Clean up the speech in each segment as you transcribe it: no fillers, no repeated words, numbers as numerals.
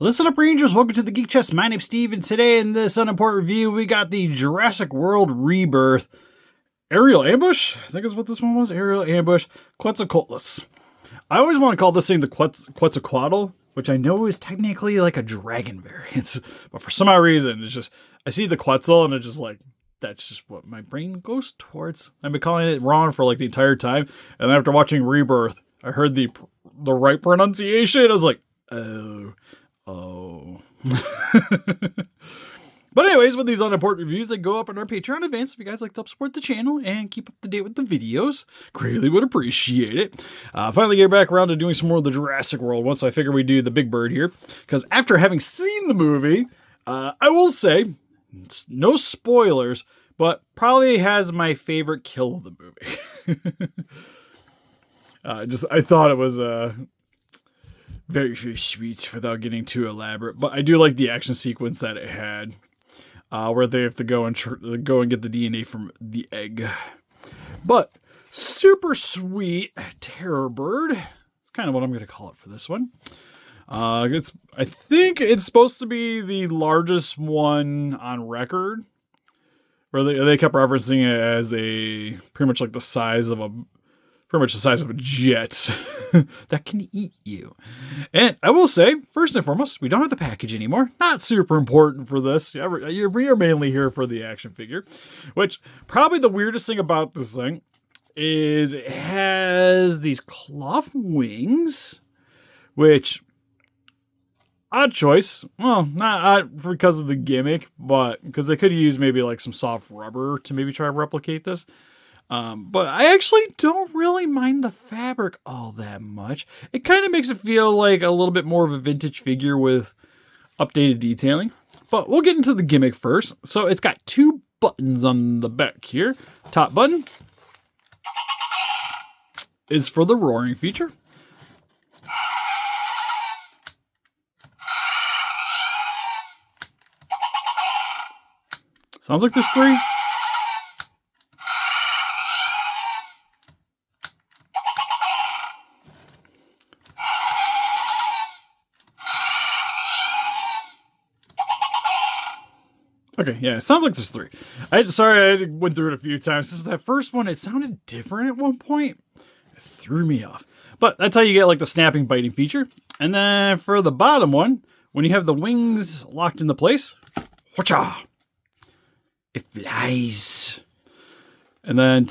Listen up, Rangers. Welcome to the Geek Chest. My name's Steve, and today in this unimportant review, we got the Jurassic World Rebirth Aerial Ambush. I think is what this one was. Aerial Ambush Quetzacoatlus. I always want to call this thing the Quetzalcoatl, which I know is technically like a dragon variant, but for some odd reason, it's just, I see the Quetzal, and it's just like, that's just what my brain goes towards. I've been calling it wrong for like the entire time, and then after watching Rebirth, I heard the right pronunciation. I was like, oh. But anyways, with these unimportant reviews, they go up on our Patreon advance. If you guys like to help support the channel and keep up to date with the videos, greatly would appreciate it. Finally get back around to doing some more of the Jurassic World one, so I figure we do the big bird here. Because after having seen the movie, I will say, no spoilers, but probably has my favorite kill of the movie. I thought it was very, very sweet without getting too elaborate. But I do like the action sequence that it had, where they have to go and get the DNA from the egg. But super sweet terror bird. It's kind of what I'm going to call it for this one. I think it's supposed to be the largest one on record, where they kept referencing it as pretty much the size of a jet that can eat you. And I will say, first and foremost, we don't have the package anymore. Not super important for this. We are mainly here for the action figure, which probably the weirdest thing about this thing is it has these cloth wings, which, odd choice. Well, not odd because of the gimmick, but because they could use maybe like some soft rubber to maybe try to replicate this. But I actually don't really mind the fabric all that much. It kind of makes it feel like a little bit more of a vintage figure with updated detailing. But we'll get into the gimmick first. So it's got two buttons on the back here. Top button is for the roaring feature. Sounds like there's three. Okay, yeah, it sounds like there's three. Sorry, I went through it a few times. This is that first one. It sounded different at one point. It threw me off. But that's how you get like the snapping, biting feature. And then for the bottom one, when you have the wings locked into place, whatcha, it flies. And then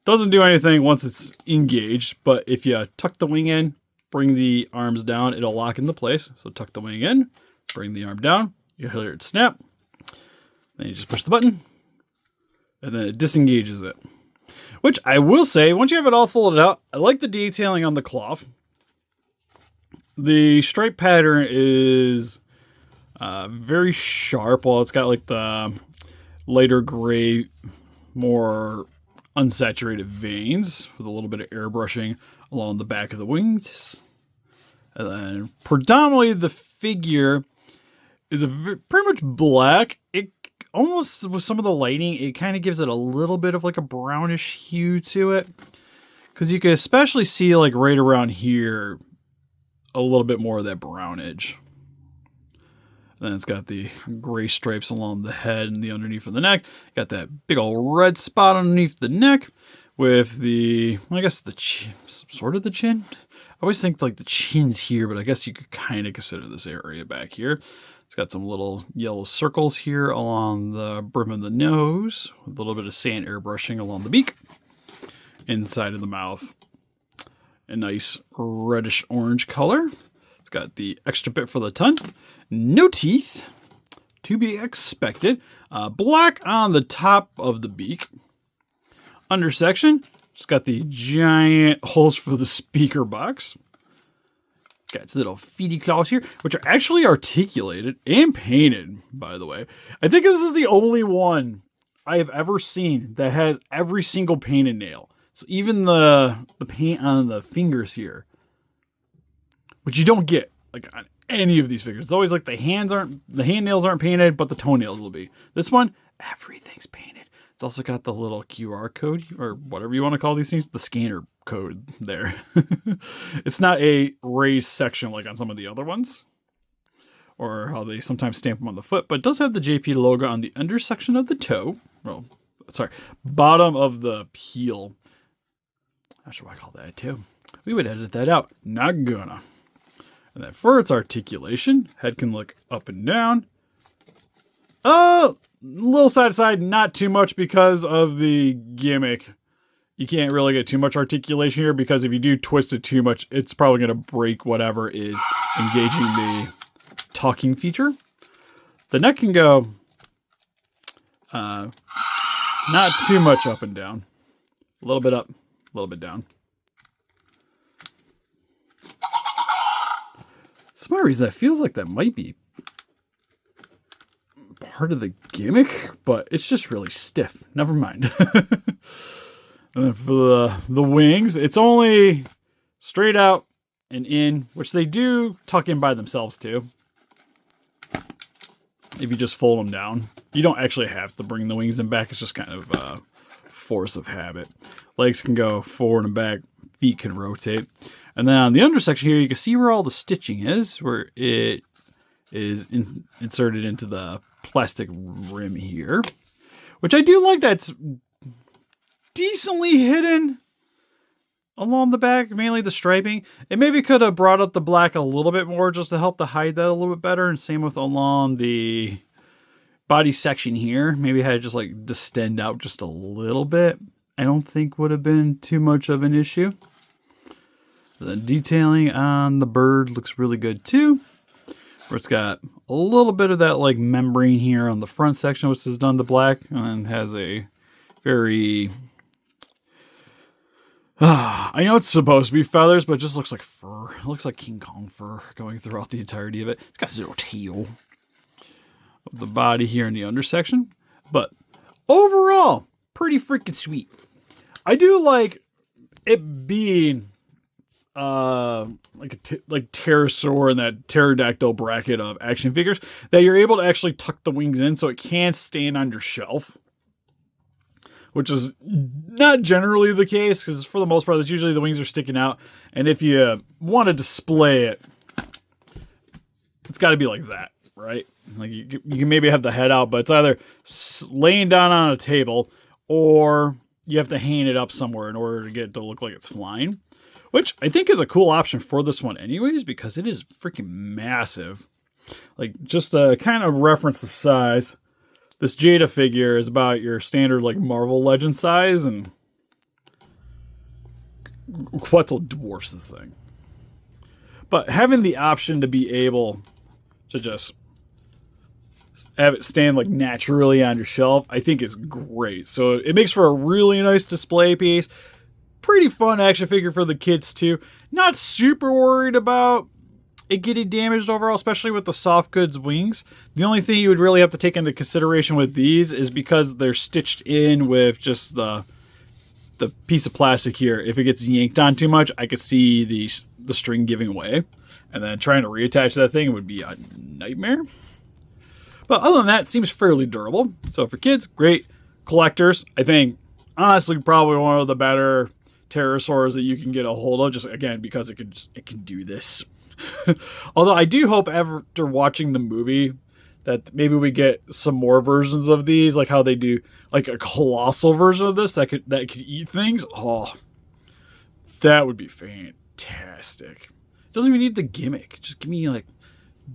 doesn't do anything once it's engaged. But if you tuck the wing in, bring the arms down, it'll lock into place. So tuck the wing in, bring the arm down. You hear it snap, then you just push the button, and then it disengages it. Which I will say, once you have it all folded out, I like the detailing on the cloth. The stripe pattern is very sharp. Well, it's got like the lighter gray, more unsaturated veins with a little bit of airbrushing along the back of the wings. And then predominantly the figure is pretty much black. It almost, with some of the lighting, it kind of gives it a little bit of like a brownish hue to it. Because you can especially see like right around here, a little bit more of that brown edge. Then it's got the gray stripes along the head and the underneath of the neck. Got that big old red spot underneath the neck with the, I guess the chin, sort of the chin. I always think like the chin's here, but I guess you could kind of consider this area back here. It's got some little yellow circles here along the brim of the nose, with a little bit of sand airbrushing along the beak, inside of the mouth. A nice reddish orange color. It's got the extra bit for the tongue. No teeth, to be expected. Black on the top of the beak. Under section, it's got the giant holes for the speaker box. Got its little feety claws here, which are actually articulated and painted, by the way. I think this is the only one I have ever seen that has every single painted nail. So even the paint on the fingers here, which you don't get like on any of these figures. It's always like the hand nails aren't painted, but the toenails will be. This one, everything's painted. It's also got the little QR code, or whatever you want to call these things, the scanner code there. It's not a raised section like on some of the other ones. or how they sometimes stamp them on the foot, but it does have the JP logo on the undersection of the toe. Well, sorry, bottom of the heel. Not sure why I call that a toe. We would edit that out. Not gonna. And then for its articulation, head can look up and down. A little side to side, not too much because of the gimmick. You can't really get too much articulation here because if you do twist it too much, it's probably going to break whatever is engaging the talking feature. The neck can go not too much up and down. A little bit up, a little bit down. Some reason that feels like that might be part of the gimmick, but it's just really stiff. Never mind. And then for the wings, it's only straight out and in, which they do tuck in by themselves too. If you just fold them down, you don't actually have to bring the wings in back. It's just kind of force of habit. Legs can go forward and back. Feet can rotate. And then on the undersection here, you can see where all the stitching is, where it is inserted into the plastic rim here, which I do like. That's decently hidden along the back, mainly the striping. It maybe could have brought up the black a little bit more just to help to hide that a little bit better. And same with along the body section here. Maybe had it just like distend out just a little bit. I don't think would have been too much of an issue. The detailing on the bird looks really good too. Where it's got a little bit of that like membrane here on the front section, which is done the black, and has a very I know it's supposed to be feathers, but it just looks like fur. It looks like King Kong fur going throughout the entirety of it. It's got a little tail of the body here in the undersection. But overall, pretty freaking sweet. I do like it being like pterosaur and that pterodactyl bracket of action figures, that you're able to actually tuck the wings in so it can stand on your shelf. Which is not generally the case, because for the most part, it's usually the wings are sticking out. And if you want to display it, it's got to be like that, right? Like you can maybe have the head out, but it's either laying down on a table or you have to hang it up somewhere in order to get it to look like it's flying. Which I think is a cool option for this one anyways, because it is freaking massive. Like, just to kind of reference the size, this Jada figure is about your standard, like, Marvel Legend size, and Quetzal dwarfs this thing. But having the option to be able to just have it stand, like, naturally on your shelf, I think is great. So it makes for a really nice display piece. Pretty fun action figure for the kids, too. Not super worried about it getting damaged overall, especially with the soft goods wings. The only thing you would really have to take into consideration with these is because they're stitched in with just the piece of plastic here. If it gets yanked on too much, I could see the string giving way. And then trying to reattach that thing would be a nightmare. But other than that, it seems fairly durable. So for kids, great. Collectors, I think, honestly, probably one of the better pterosaurs that you can get a hold of. Just, again, because it can do this. Although I do hope after watching the movie that maybe we get some more versions of these, like how they do like a colossal version of this that could eat things. Oh, that would be fantastic. It doesn't even need the gimmick. Just give me like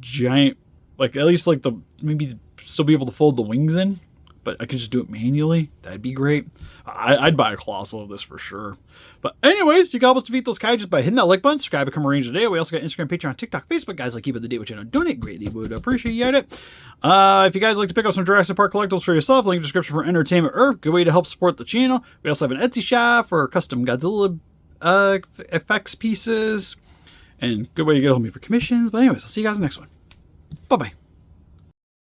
giant, like at least like maybe still be able to fold the wings in, but I can just do it manually. That'd be great. I'd buy a colossal of this for sure. But anyways, you can help us defeat those kaijus by hitting that like button, subscribe, become a ranger today. We also got Instagram, Patreon, TikTok, Facebook. Guys, like keep up to date with you doing it. Greatly would appreciate it. If you guys like to pick up some Jurassic Park collectibles for yourself, link in the description for Entertainment Earth. Good way to help support the channel. We also have an Etsy shop for custom Godzilla effects pieces. And good way to get a hold of me for commissions. But anyways, I'll see you guys in the next one. Bye-bye.